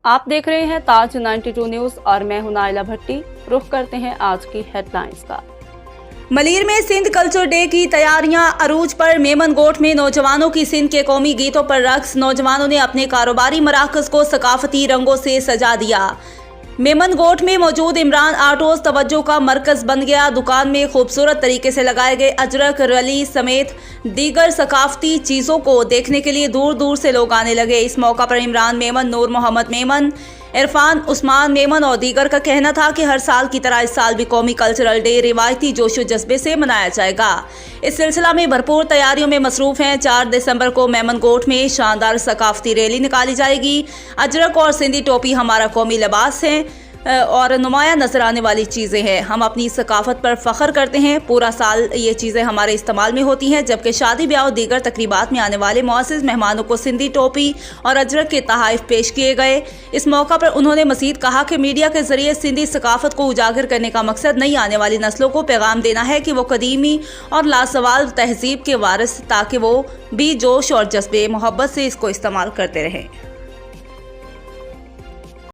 आप देख रहे हैं ताज 92 न्यूज और मैं हूं नाइला भट्टी। रुख करते हैं आज की हेडलाइंस का। मलीर में सिंध कल्चर डे की तैयारियां अरूज पर। मेमनगोट में नौजवानों की सिंध के कौमी गीतों पर रक्स। नौजवानों ने अपने कारोबारी मराकज को सकाफती रंगों से सजा दिया। मेमनगोट में मौजूद इमरान आटोज तवज्जो का मरकज बन गया। दुकान में खूबसूरत तरीके से लगाए गए अजरक, रली समेत दीगर सकाफती चीज़ों को देखने के लिए दूर दूर से लोग आने लगे। इस मौका पर इमरान मेमन, नूर मोहम्मद मेमन, इरफान उस्मान मेमन और दीगर का कहना था कि हर साल की तरह इस साल भी कौमी कल्चरल डे रिवायती जोशो जज्बे से मनाया जाएगा। इस सिलसिला में भरपूर तैयारियों में मसरूफ हैं। 4 दिसंबर को मेमनगोट में शानदार सकाफती रैली निकाली जाएगी। अजरक और सिंधी टोपी हमारा कौमी लिबास है और नुमाया नजर आने वाली चीज़ें हैं। हम अपनी सकाफत पर फ़ख्र करते हैं। पूरा साल ये चीज़ें हमारे इस्तेमाल में होती हैं, जबकि शादी ब्याह और दीगर तकरीबात में आने वाले मुअज़्ज़िज़ मेहमानों को सिंधी टोपी और अजरक के तोहफ़े पेश किए गए। इस मौका पर उन्होंने मज़ीद कहा कि मीडिया के ज़रिए सिंधी सकाफत को उजागर करने का मकसद नई आने वाली नस्लों को पैगाम देना है कि वो कदीमी और लासवाल तहजीब के वारिस, ताकि वो भी जोश और जज्बे मोहब्बत से इसको इस्तेमाल करते रहें।